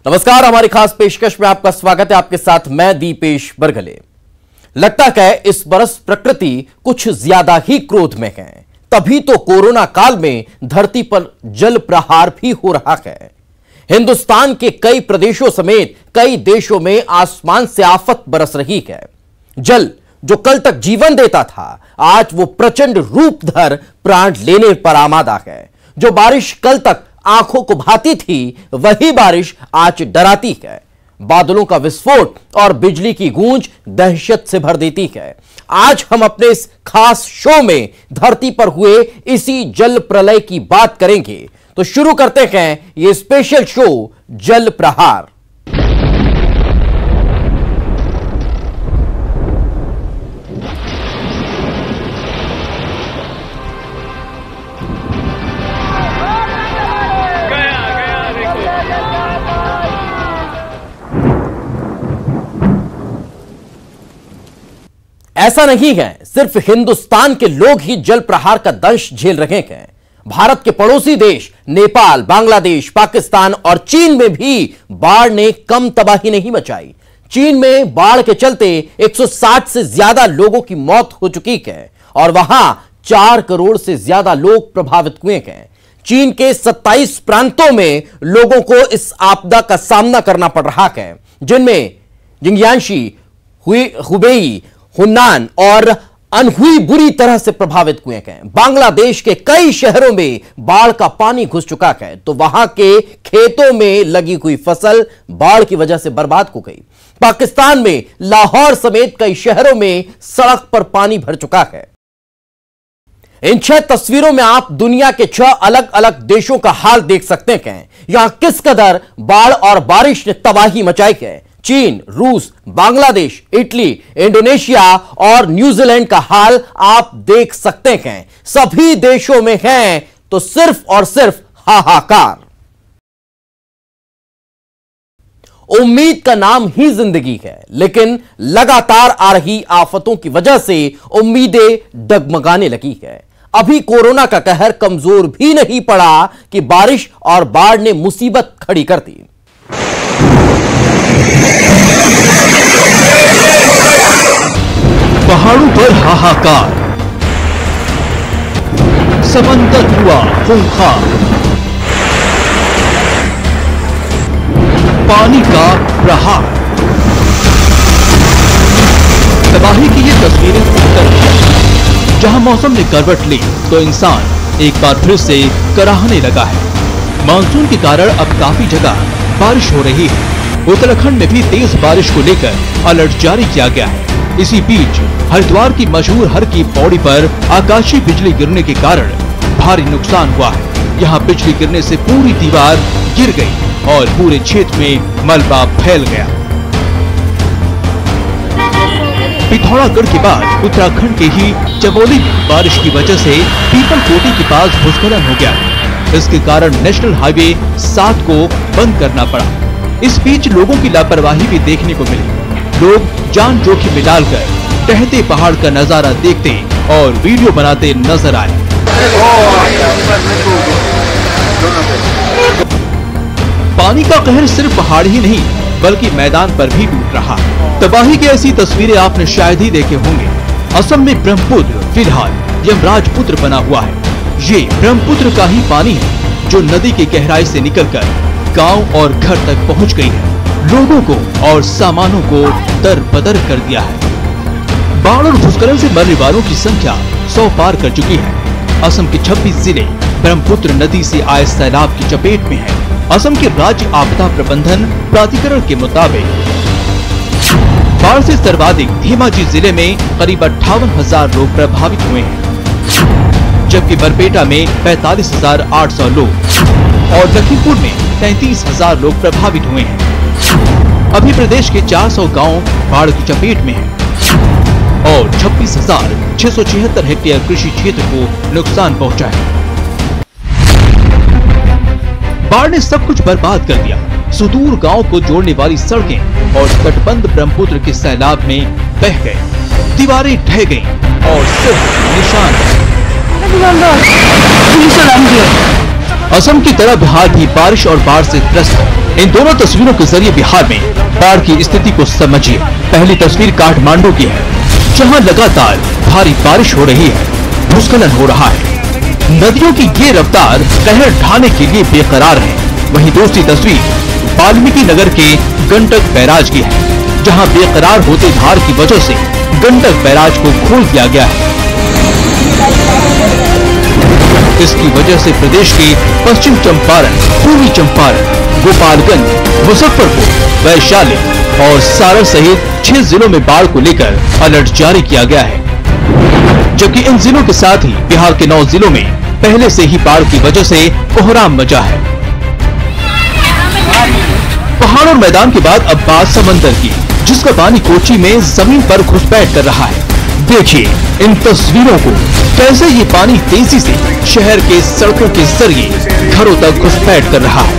नमस्कार, हमारी खास पेशकश में आपका स्वागत है। आपके साथ मैं दीपेश बरगले। लगता है इस बरस प्रकृति कुछ ज्यादा ही क्रोध में है, तभी तो कोरोना काल में धरती पर जल प्रहार भी हो रहा है। हिंदुस्तान के कई प्रदेशों समेत कई देशों में आसमान से आफत बरस रही है। जल जो कल तक जीवन देता था, आज वो प्रचंड रूप धर प्राण लेने पर आमादा है। जो बारिश कल तक आंखों को भाती थी, वही बारिश आज डराती है। बादलों का विस्फोट और बिजली की गूंज दहशत से भर देती है। आज हम अपने इस खास शो में धरती पर हुए इसी जल प्रलय की बात करेंगे। तो शुरू करते हैं ये स्पेशल शो जल प्रहार। ऐसा नहीं है सिर्फ हिंदुस्तान के लोग ही जल प्रहार का दंश झेल रहे हैं। भारत के पड़ोसी देश नेपाल, बांग्लादेश, पाकिस्तान और चीन में भी बाढ़ ने कम तबाही नहीं मचाई। चीन में बाढ़ के चलते 160 से ज्यादा लोगों की मौत हो चुकी है और वहां 4 करोड़ से ज्यादा लोग प्रभावित हुए हैं। चीन के 27 प्रांतों में लोगों को इस आपदा का सामना करना पड़ रहा है, जिनमें जिंगयांशी, हुबेई, हुन्नान और अनहुई बुरी तरह से प्रभावित हुए हैं। बांग्लादेश के कई शहरों में बाढ़ का पानी घुस चुका है, तो वहां के खेतों में लगी हुई फसल बाढ़ की वजह से बर्बाद हो गई। पाकिस्तान में लाहौर समेत कई शहरों में सड़क पर पानी भर चुका है। इन 6 तस्वीरों में आप दुनिया के 6 अलग अलग देशों का हाल देख सकते हैं। यहां किस कदर बाढ़ और बारिश ने तबाही मचाई है। चीन, रूस, बांग्लादेश, इटली, इंडोनेशिया और न्यूजीलैंड का हाल आप देख सकते हैं। सभी देशों में है तो सिर्फ और सिर्फ हाहाकार। उम्मीद का नाम ही जिंदगी है, लेकिन लगातार आ रही आफतों की वजह से उम्मीदें डगमगाने लगी है। अभी कोरोना का कहर कमजोर भी नहीं पड़ा कि बारिश और बाढ़ ने मुसीबत खड़ी कर दी। पहाड़ों पर हाहाकार, समंदर हुआ खूंखार, पानी का प्रहार। तबाही की ये तस्वीरें उत्तर हैं, जहां मौसम ने करवट ली तो इंसान एक बार फिर से कराहने लगा है। मानसून के कारण अब काफी जगह बारिश हो रही है। उत्तराखंड में भी तेज बारिश को लेकर अलर्ट जारी किया गया है। इसी बीच हरिद्वार की मशहूर हर की पौड़ी पर आकाशीय बिजली गिरने के कारण भारी नुकसान हुआ है। यहाँ बिजली गिरने से पूरी दीवार गिर गई और पूरे क्षेत्र में मलबा फैल गया। पिथौरागढ़ के बाद उत्तराखंड के ही चमोली में बारिश की वजह से पीपल कोटी के पास भूस्खलन हो गया। इसके कारण नेशनल हाईवे 7 को बंद करना पड़ा। इस बीच लोगों की लापरवाही भी देखने को मिली। लोग जान जोखिम में डालकर टहते पहाड़ का नजारा देखते और वीडियो बनाते नजर आए। पानी का कहर सिर्फ पहाड़ ही नहीं बल्कि मैदान पर भी टूट रहा। तबाही की ऐसी तस्वीरें आपने शायद ही देखे होंगे। असम में ब्रह्मपुत्र फिलहाल यमराज पुत्र बना हुआ है। ये ब्रह्मपुत्र का ही पानी है जो नदी की गहराई से निकलकर गांव और घर तक पहुंच गई है। लोगों को और सामानों को दर-बदर कर दिया है। बाढ़ और भूस्खलन से मरने वालों की संख्या 100 पार कर चुकी है। असम के 26 जिले ब्रह्मपुत्र नदी से आए सैलाब की चपेट में हैं। असम के राज्य आपदा प्रबंधन प्राधिकरण के मुताबिक बाढ़ से सर्वाधिक धेमाजी जिले में करीब 58,000 लोग प्रभावित हुए हैं, जबकि बरपेटा में 45,800 लोग और लखीमपुर में 33,000 लोग प्रभावित हुए हैं। अभी प्रदेश के 400 गांव बाढ़ की चपेट में हैं और 26,676 हेक्टेयर कृषि क्षेत्र को नुकसान पहुंचा है। बाढ़ ने सब कुछ बर्बाद कर दिया। सुदूर गांव को जोड़ने वाली सड़कें और तटबंध ब्रह्मपुत्र के सैलाब में बह गए। दीवारें ढह गईं और सिर्फ निशान असम की तरह बिहार भी बारिश और बाढ़ से त्रस्त है। इन दोनों तस्वीरों के जरिए बिहार में बाढ़ की स्थिति को समझिए। पहली तस्वीर काठमांडू की है, जहां लगातार भारी बारिश हो रही है, भूस्खलन हो रहा है। नदियों की ये रफ्तार कहर ढाने के लिए बेकरार है। वहीं दूसरी तस्वीर वाल्मीकि नगर के गंडक बैराज की है, जहां बेकरार होते धार की वजह से गंडक बैराज को खोल दिया गया है। इसकी वजह से प्रदेश के पश्चिम चंपारण, पूर्वी चंपारण, गोपालगंज, मुजफ्फरपुर, वैशाली और सारण सहित 6 जिलों में बाढ़ को लेकर अलर्ट जारी किया गया है। जबकि इन जिलों के साथ ही बिहार के 9 जिलों में पहले से ही बाढ़ की वजह से कोहराम मचा है। पहाड़ और मैदान के बाद अब बात समंदर की, जिसका पानी कोची में जमीन पर घुसपैठ कर रहा है। देखिए इन तस्वीरों को, कैसे ये पानी तेजी से शहर के सड़कों के जरिए घरों तक घुसपैठ कर रहा है।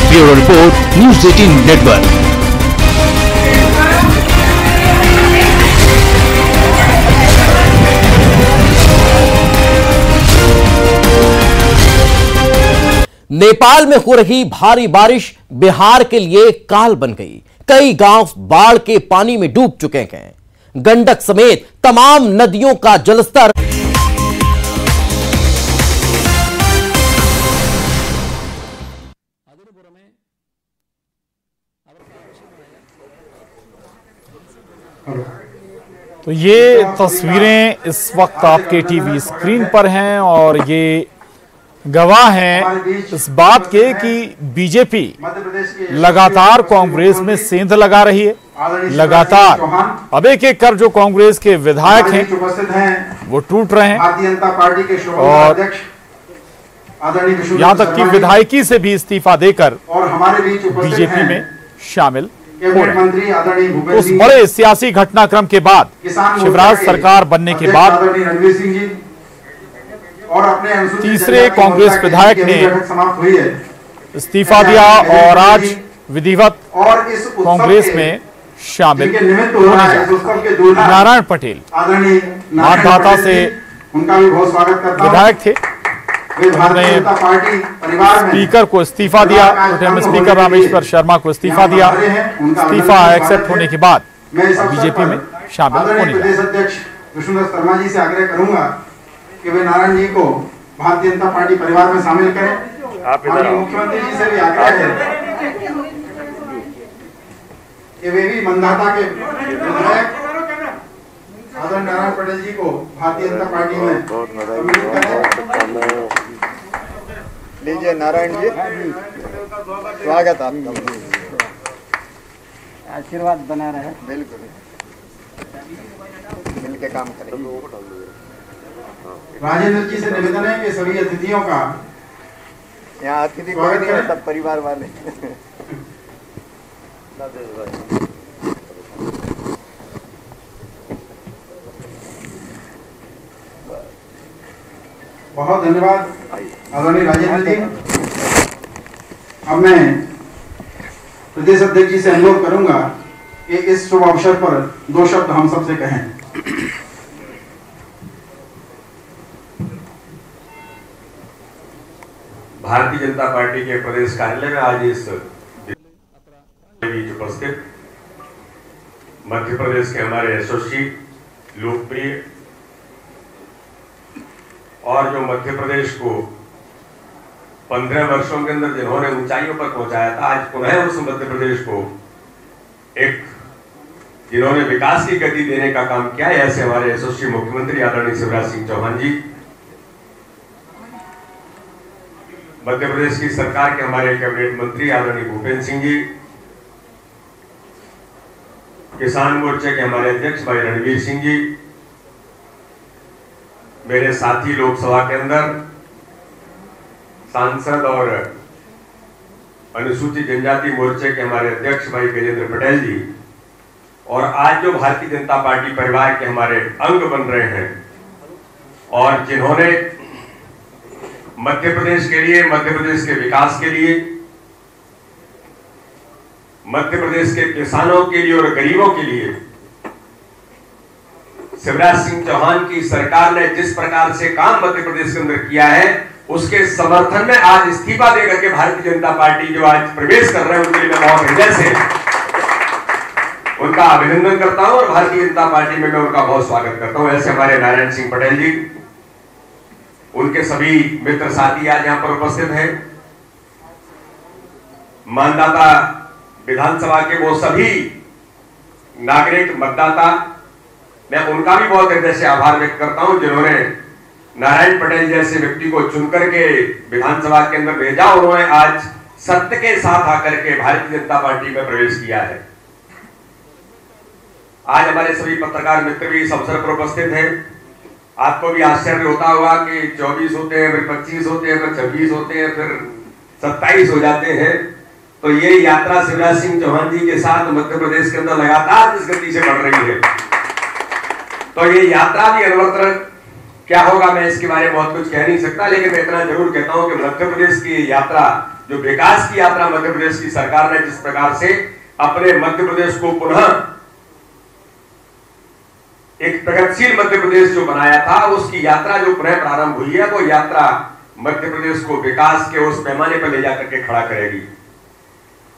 Bureau report, news 18 network. Nepal में हो रही भारी बारिश बिहार के लिए काल बन गई। कई गांव बाढ़ के पानी में डूब चुके हैं। गंडक समेत तमाम नदियों का जलस्तर तो ये तस्वीरें इस वक्त आपके टीवी स्क्रीन पर हैं और ये गवाह हैं इस बात के कि बीजेपी लगातार कांग्रेस में सेंध लगा रही है। लगातार अब एक कर जो कांग्रेस के विधायक हैं वो टूट रहे हैं और यहां तक कि विधायकी से भी इस्तीफा देकर बीजेपी में शामिल हो रहे हैं। उस बड़े सियासी घटनाक्रम के बाद, शिवराज सरकार बनने के बाद तीसरे कांग्रेस विधायक ने इस्तीफा दिया और आज विधिवत कांग्रेस में शामिल होने जा। नारायण पटेल मानधाता से विधायक थे, उन्होंने स्पीकर को इस्तीफा दिया, स्पीकर रामेश्वर शर्मा को इस्तीफा दिया। इस्तीफा एक्सेप्ट होने के बाद बीजेपी में शामिल होने जा। विष्णुदास शर्मा जी से आग्रह करूंगा कि वे नारायण जी को भारतीय जनता पार्टी परिवार में शामिल करें। माननीय मुख्यमंत्री जी से भी आग्रह है कि वे भी मंदाता के विधायक आदरणीय नारायण पटेल जी को भारतीय जनता पार्टी में सम्मिलित करें। लीजिए नारायण जी, स्वागत आपका। आशीर्वाद बना रहे। बिल्कुल मिलके काम करेंगे। राजेंद्र जी से निवेदन है कि सभी अतिथियों का, यहाँ अतिथि कोई नहीं है, सब परिवार वाले। बहुत धन्यवाद आदरणीय राजेंद्र जी। अब मैं प्रदेश अध्यक्ष जी से अनुरोध करूंगा कि इस शुभ अवसर पर 2 शब्द हम सबसे कहें। भारतीय जनता पार्टी के प्रदेश कार्यालय में आज इस बीच उपस्थित मध्य प्रदेश के हमारे यशस्वी, लोकप्रिय और जो मध्य प्रदेश को 15 वर्षों के अंदर जिन्होंने ऊंचाइयों पर पहुंचाया था, आज पुनः उस मध्य प्रदेश को एक जिन्होंने विकास की गति देने का काम किया है, ऐसे हमारे यशस्वी मुख्यमंत्री आदरणीय शिवराज सिंह चौहान जी, मध्य प्रदेश की सरकार के हमारे कैबिनेट मंत्री आदरणीय भूपेंद्र सिंह जी, किसान मोर्चे के हमारे अध्यक्ष भाई रणवीर सिंह जी, मेरे साथी लोकसभा के अंदर सांसद और अनुसूचित जनजाति मोर्चे के हमारे अध्यक्ष भाई गजेंद्र पटेल जी, और आज जो भारतीय जनता पार्टी परिवार के हमारे अंग बन रहे हैं और जिन्होंने मध्य प्रदेश के लिए, मध्य प्रदेश के विकास के लिए, मध्य प्रदेश के किसानों के लिए और गरीबों के लिए शिवराज सिंह चौहान की सरकार ने जिस प्रकार से काम मध्य प्रदेश के अंदर किया है, उसके समर्थन में आज इस्तीफा देकर के भारतीय जनता पार्टी जो आज प्रवेश कर रहे हैं, उनके लिए मैं बहुत हृदय से उनका अभिनंदन करता हूं और भारतीय जनता पार्टी में मैं उनका बहुत स्वागत करता हूं। ऐसे हमारे नारायण सिंह पटेल जी, उनके सभी मित्र साथी आज यहां पर उपस्थित हैं, मतदाता विधानसभा के वो सभी नागरिक मतदाता, मैं उनका भी बहुत हृदय से आभार व्यक्त करता हूं जिन्होंने नारायण पटेल जैसे व्यक्ति को चुनकर के विधानसभा के अंदर भेजा। उन्होंने आज सत्य के साथ आकर के भारतीय जनता पार्टी में प्रवेश किया है। आज हमारे सभी पत्रकार मित्र भी इस अवसर पर उपस्थित हैं। आपको भी आश्चर्य होता होगा कि 24 होते हैं, फिर 25 होते हैं, फिर 26 होते हैं, फिर 27 हो जाते हैं। तो ये यात्रा शिवराज सिंह चौहान जी के साथ मध्य प्रदेश के अंदर लगातार जिस गति से बढ़ रही है, तो ये यात्रा भी अनवरत क्या होगा मैं इसके बारे में बहुत कुछ कह नहीं सकता, लेकिन मैं इतना जरूर कहता हूं कि मध्य प्रदेश की यात्रा, जो विकास की यात्रा मध्य प्रदेश की सरकार ने जिस प्रकार से अपने मध्य प्रदेश को पुनः एक प्रगतिशील मध्य प्रदेश जो बनाया था, उसकी यात्रा जो पुनः प्रारंभ हुई है, वो यात्रा मध्य प्रदेश को विकास के उस पैमाने पर ले जाकर के खड़ा करेगी।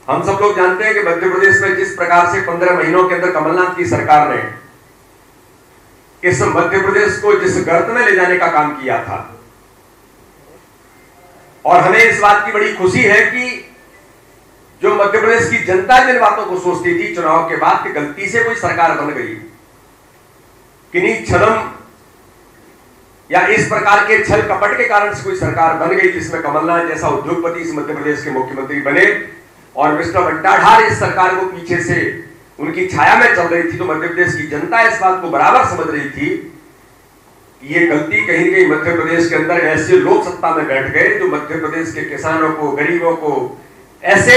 हम सब लोग जानते हैं कि मध्य प्रदेश में जिस प्रकार से 15 महीनों के अंदर कमलनाथ की सरकार ने इस मध्य प्रदेश को जिस गर्त में ले जाने का काम किया था, और हमें इस बात की बड़ी खुशी है कि जो मध्य प्रदेश की जनता जिन बातों को सोचती थी चुनाव के बाद कि गलती से कोई सरकार बन गई, किन्हीं छलम या इस प्रकार के छल कपट के कारण से कोई सरकार बन गई जिसमें कमलनाथ जैसा उद्योगपति इस मध्य प्रदेश के मुख्यमंत्री बने और मिस्टर बंटाढार इस सरकार को पीछे से उनकी छाया में चल रही थी, तो मध्य प्रदेश की जनता इस बात को बराबर समझ रही थी कि ये गलती कहीं कहीं मध्य प्रदेश के अंदर ऐसे लोग सत्ता में बैठ गए जो मध्य प्रदेश के किसानों को, गरीबों को, ऐसे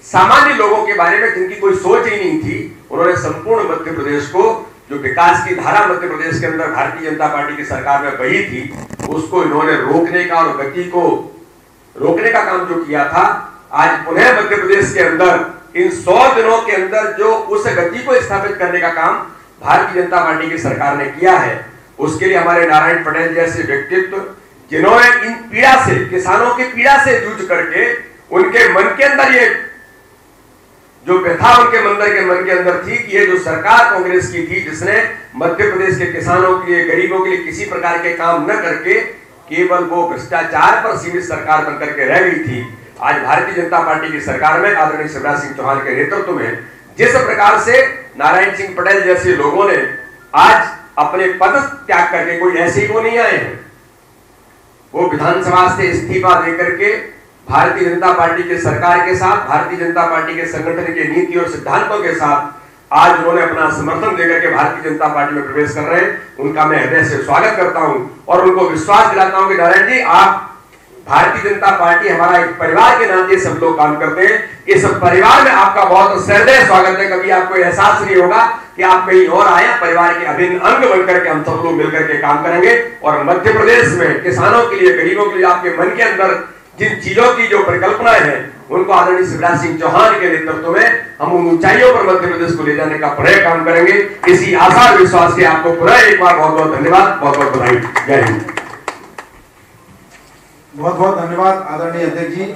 सामान्य लोगों के बारे में जिनकी कोई सोच ही नहीं थी, उन्होंने संपूर्ण मध्य प्रदेश को, जो विकास की धारा मध्य प्रदेश के अंदर भारतीय जनता पार्टी की सरकार में बही थी, उसको इन्होंने रोकने का और गति को रोकने का काम जो किया था, आज पुनः मध्य प्रदेश के अंदर इन 100 दिनों के अंदर जो उस गति को स्थापित करने का काम भारतीय जनता पार्टी की सरकार ने किया है, उसके लिए हमारे नारायण पटेल जैसे व्यक्तित्व, जिन्होंने इन पीड़ा से, किसानों की पीड़ा से जूझ करके उनके मन के अंदर ये जो व्यथा उनके मन के अंदर थी कि ये जो सरकार कांग्रेस की थी, जिसने मध्य प्रदेश के किसानों के लिए, गरीबों के लिए किसी प्रकार के काम न करके केवल वो भ्रष्टाचार पर सीमित सरकार बनकर के रह गई थी, आज भारतीय जनता पार्टी की सरकार में आदरणीय शिवराज सिंह चौहान के नेतृत्व में जिस प्रकार से नारायण सिंह पटेल जैसे लोगों ने आज अपने पद त्याग करके, कोई ऐसे ही वो नहीं आए हैं, वो विधानसभा से इस्तीफा देकर के भारतीय जनता पार्टी के सरकार के साथ, भारतीय जनता पार्टी के संगठन के नीति और सिद्धांतों के साथ आज उन्होंने अपना समर्थन देकर के भारतीय जनता पार्टी में प्रवेश कर रहे हैं। उनका मैं हृदय से स्वागत करता हूं और उनको विश्वास दिलाता हूं कि नारायण जी, आप भारतीय जनता पार्टी हमारा एक परिवार के नाते सब लोग काम करते हैं, इस परिवार में आपका बहुत सहृदय स्वागत है। कभी आपको एहसास नहीं होगा कि आप कहीं और आए, परिवार के अभिन्न अंग बनकर के हम सब लोग मिलकर के काम करेंगे और मध्य प्रदेश में किसानों के लिए, गरीबों के लिए, आपके मन के अंदर जिन चीजों की जो परिकल्पनाएं हैं, उनको आदरणीय शिवराज सिंह चौहान के नेतृत्व में हम उन ऊंचाइयों पर मध्य प्रदेश को ले जाने का पूरा काम करेंगे। इसी आशा और विश्वास से आपको पुनः एक बार बहुत बहुत धन्यवाद, बहुत बहुत बधाई। जय हिंद। बहुत बहुत धन्यवाद आदरणीय अध्यक्ष जी।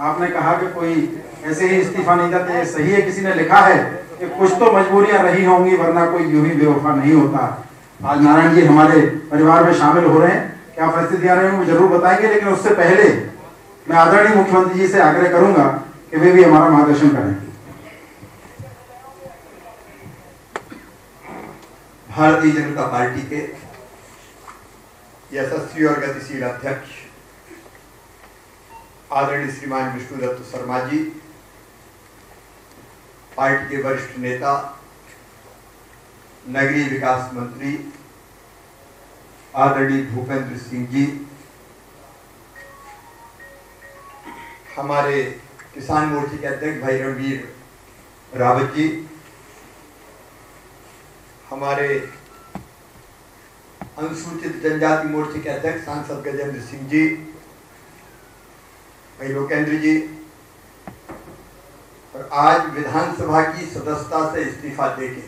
आपने कहा कि कोई ऐसे ही इस्तीफा नहीं देते, ये सही है, किसी ने लिखा है कि कुछ तो मजबूरियां रही होंगी, वरना कोई यूं ही बेवफा नहीं होता। आज नारायण जी हमारे परिवार में शामिल हो रहे हैं, क्या परिस्थितियां रही वो जरूर बताएंगे, लेकिन उससे पहले मैं आदरणीय मुख्यमंत्री जी से आग्रह करूंगा कि वे भी हमारा मार्गदर्शन करें। भारतीय जनता पार्टी के यशस्वी और गतिशील अध्यक्ष आदरणीय श्रीमान विष्णुदत्त शर्मा जी, पार्टी के वरिष्ठ नेता, नगरीय विकास मंत्री आदरणीय भूपेंद्र सिंह जी, हमारे किसान मोर्चे के अध्यक्ष भाई रणवीर रावत जी, हमारे अनुसूचित जनजाति मोर्चे के अध्यक्ष सांसद गजेंद्र सिंह जी, भाई लोकेंद्र जी, और आज विधानसभा की सदस्यता से इस्तीफा देके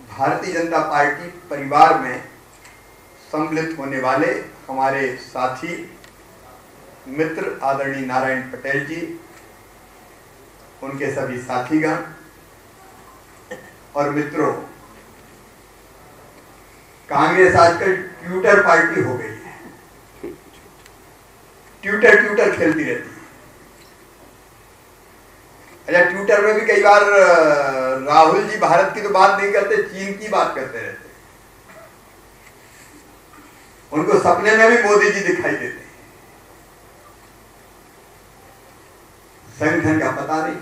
भारतीय जनता पार्टी परिवार में सम्मिलित होने वाले हमारे साथी मित्र आदरणीय नारायण पटेल जी, उनके सभी साथीगण और मित्रों, कांग्रेस आजकल ट्विटर पार्टी हो गई है। ट्विटर खेलती रहती है। अच्छा, ट्विटर में भी कई बार राहुल जी भारत की तो बात नहीं करते, चीन की बात करते रहते। उनको सपने में भी मोदी जी दिखाई देते हैं। संगठन का पता नहीं।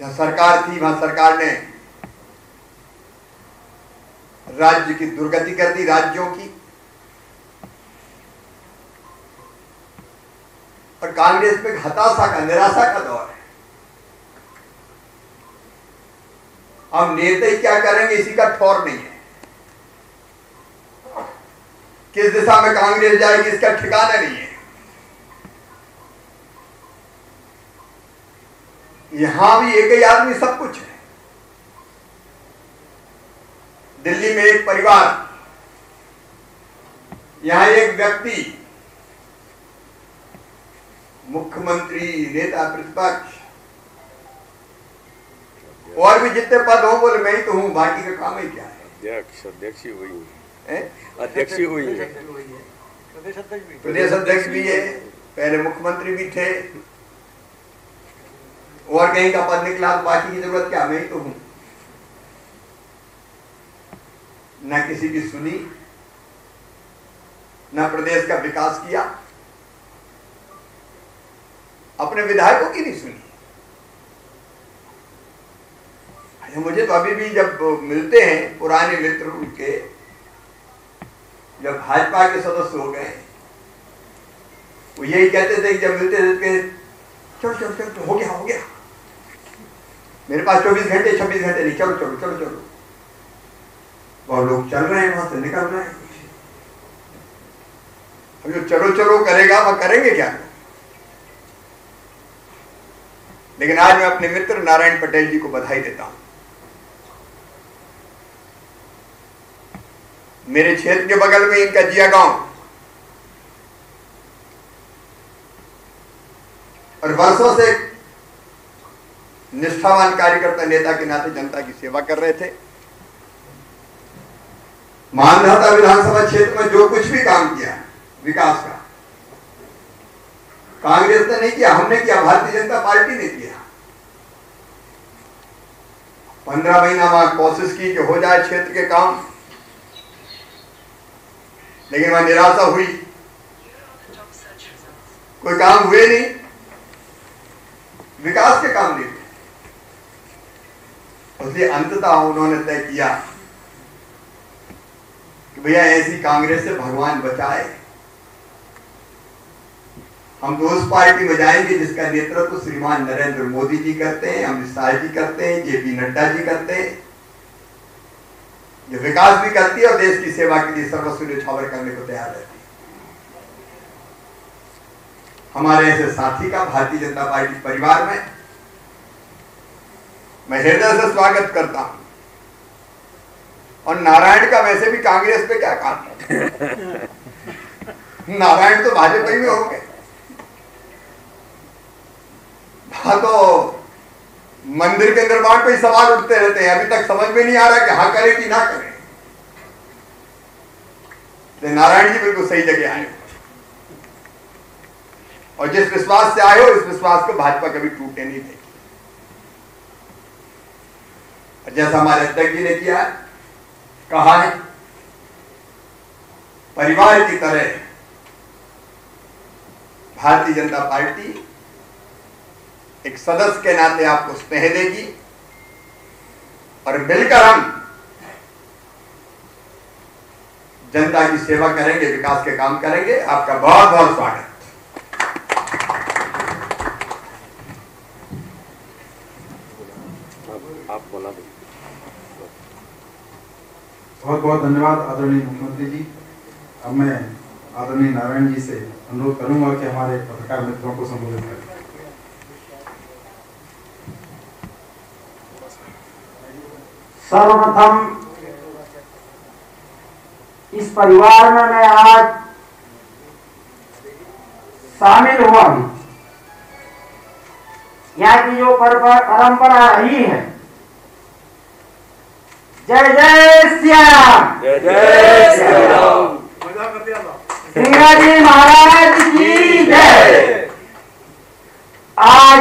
जहां सरकार थी वहां सरकार ने राज्य की दुर्गति कर दी, राज्यों की। और कांग्रेस में हताशा का, निराशा का दौर है। अब नेता ही क्या करेंगे इसी का ठौर नहीं है। किस दिशा में कांग्रेस जाएगी इसका ठिकाना नहीं है। यहां भी एक ही आदमी सब कुछ है। दिल्ली में एक परिवार, यहां एक व्यक्ति, मुख्यमंत्री, नेता प्रतिपक्ष, और भी जितने पद हो बोले मैं ही तो हूं, बाकी का काम ही क्या है। अध्यक्ष ही हुई है, अध्यक्ष ही हुई है, प्रदेश अध्यक्ष भी है, पहले मुख्यमंत्री भी थे, और कहीं का पद निकला तो बाकी की जरूरत क्या, मैं ही तो हूं। न किसी की सुनी, न प्रदेश का विकास किया, अपने विधायकों की नहीं सुनी। मुझे तो अभी भी जब मिलते हैं पुराने मित्र उनके, जब भाजपा के सदस्य हो गए, वो यही कहते थे कि जब मिलते थे चलो चलो चलो हो गया, मेरे पास 24 घंटे 26 घंटे नहीं, चलो चलो चलो चलो। और लोग चल रहे हैं, वहां से निकल रहे हैं। अब जो चलो चलो करेगा वह करेंगे क्या? लेकिन आज मैं अपने मित्र नारायण पटेल जी को बधाई देता हूं। मेरे क्षेत्र के बगल में इनका जिया गांव, और वर्षों से निष्ठावान कार्यकर्ता, नेता के नाते जनता की सेवा कर रहे थे। मानधाता विधानसभा क्षेत्र में जो कुछ भी काम किया विकास का, कांग्रेस ने नहीं किया, हमने किया, भारतीय जनता पार्टी ने किया। 15 महीना वहां कोशिश की कि हो जाए क्षेत्र के काम, लेकिन वहां निराशा हुई, कोई काम हुए नहीं, विकास के काम नहीं हुए। इसलिए अंततः उन्होंने तय किया कि भैया ऐसी कांग्रेस से भगवान बचाए, हम तो उस पार्टी में जाएंगे जिसका नेतृत्व श्रीमान नरेंद्र मोदी जी करते हैं, अमित शाह जी करते हैं, जेपी नड्डा जी करते हैं, जो विकास भी करती है और देश की सेवा के लिए सर्वस्व न्यौछावर करने को तैयार रहती है। हमारे ऐसे साथी का भारतीय जनता पार्टी परिवार में मैं हृदय से स्वागत करता हूं। और नारायण का वैसे भी कांग्रेस पे क्या काम है? नारायण तो भाजपा में हो गए। हाँ, तो मंदिर के निर्माण पे ही सवाल उठते रहते हैं। अभी तक समझ में नहीं आ रहा कि हाँ करें कि ना करें। तो नारायण जी बिल्कुल सही जगह आए, और जिस विश्वास से आए हो इस विश्वास को भाजपा कभी टूटने नहीं देगी। जैसा हमारे अध्यक्ष जी ने किया, कहा है, परिवार की तरह भारतीय जनता पार्टी एक सदस्य के नाते आपको स्नेह देगी, और मिलकर हम जनता की सेवा करेंगे, विकास के काम करेंगे। आपका बहुत बहुत स्वागत। आप बोला दो। बहुत बहुत धन्यवाद आदरणीय मुख्यमंत्री जी। अब मैं आदरणीय नारायण जी से अनुरोध करूंगा कि हमारे पत्रकार मित्रों को संबोधित करें। सर्वप्रथम इस परिवार में मैं आज शामिल हुआ हूं। यहाँ की जो परंपरा रही है, जय जय श्री राम, जय जय श्री राम, सिंगाजी महाराज की जय। आज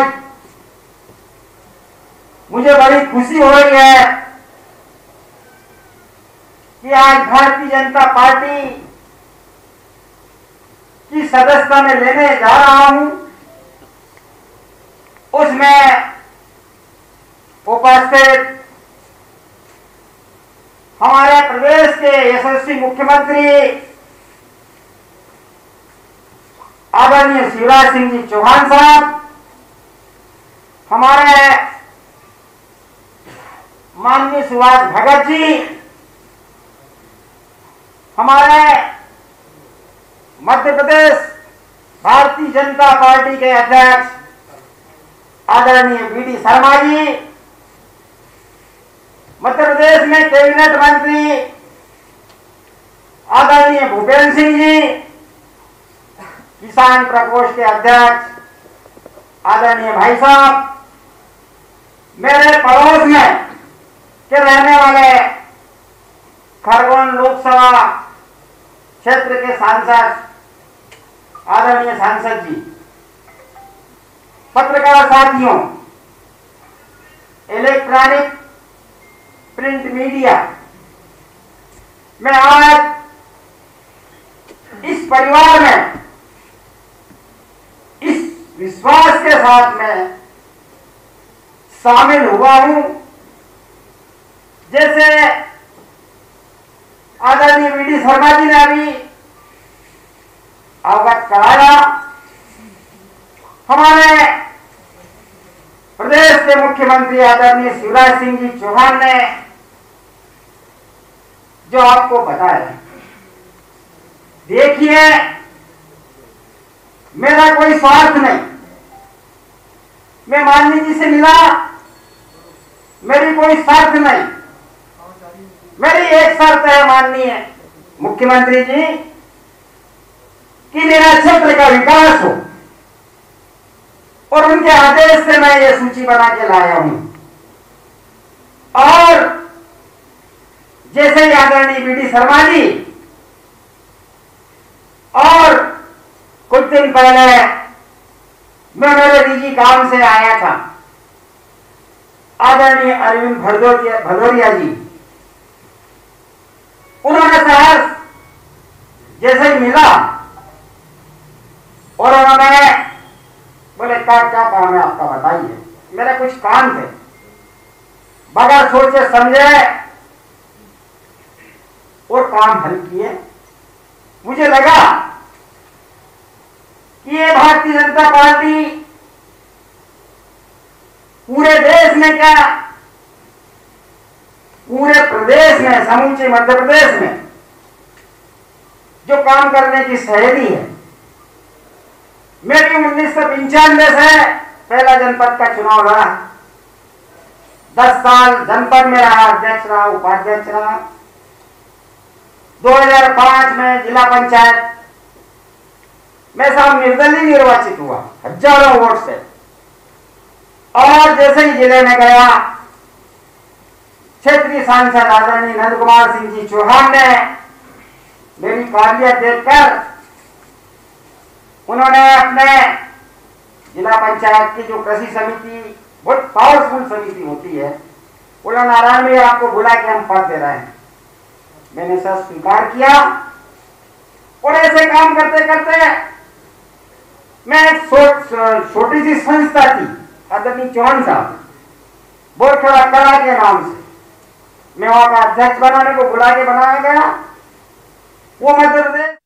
मुझे बड़ी खुशी हो रही है कि आज भारतीय जनता पार्टी की सदस्यता में लेने जा रहा हूं। उसमें उपस्थित हमारे प्रदेश के यशस्वी मुख्यमंत्री आदरणीय शिवराज सिंह जी चौहान साहब, हमारे माननीय सुभाष भगत जी, हमारे मध्य प्रदेश भारतीय जनता पार्टी के अध्यक्ष आदरणीय वी.डी. शर्मा जी, मध्य प्रदेश में कैबिनेट मंत्री आदरणीय भूपेंद्र सिंह जी, किसान प्रकोष्ठ के अध्यक्ष आदरणीय भाई साहब, मेरे पड़ोस में के रहने वाले खरगोन लोकसभा क्षेत्र के सांसद आदरणीय सांसद जी, पत्रकार साथियों, इलेक्ट्रॉनिक प्रिंट मीडिया, मैं आज इस परिवार में इस विश्वास के साथ में शामिल हुआ हूं, जैसे आदरणीय वी.डी. शर्मा जी ने अभी अवगत कराया। हमारे प्रदेश के मुख्यमंत्री आदरणीय शिवराज सिंह जी चौहान ने जो आपको बताया, देखिए मेरा कोई स्वार्थ नहीं। मैं माननीय जी से मिला, मेरी कोई शर्त नहीं, मेरी एक शर्त है माननीय मुख्यमंत्री जी कि मेरा क्षेत्र का विकास हो, और उनके आदेश से मैं ये सूची बना के लाया हूं। और जैसे ही आदरणीय वी.डी. शर्मा जी और कुछ दिन पहले मैं मेरे निजी काम से आया था, आदरणीय अरविंद भदौरिया जी, उन्होंने सहर्ष जैसे ही मिला और उन्होंने बोले क्या क्या काम है आपका बताइए। मेरे कुछ काम थे, बगैर सोचे समझे और काम हल किए। मुझे लगा कि ये भारतीय जनता पार्टी पूरे देश में क्या, पूरे प्रदेश में, समूचे मध्य प्रदेश में जो काम करने की सहेली है। मेरी 1995 से पहला जनपद का चुनाव लड़ा, 10 साल जनपद में रहा, अध्यक्ष रहा, उपाध्यक्ष रहा। 2005 में जिला पंचायत में साहब निर्दलीय निर्वाचित हुआ हजारों वोट से, और जैसे ही जिले में गया, क्षेत्रीय सांसद आदरणीय नंद कुमार सिंह जी चौहान ने मेरी काबिलियत देखकर उन्होंने अपने जिला पंचायत की जो कृषि समिति, बहुत पावरफुल समिति होती है, बोला नारायण भाई आपको बुला के हम पद दे रहे हैं। मैंने सब स्वीकार किया, और ऐसे काम करते करते मैं छोटी सी संस्था थी आदरणीय चौहान साहब, बहुत थोड़ा कला के नाम से, मैं वहां का अध्यक्ष बनाने को बुला के बनाया गया। वो मध्य प्रदेश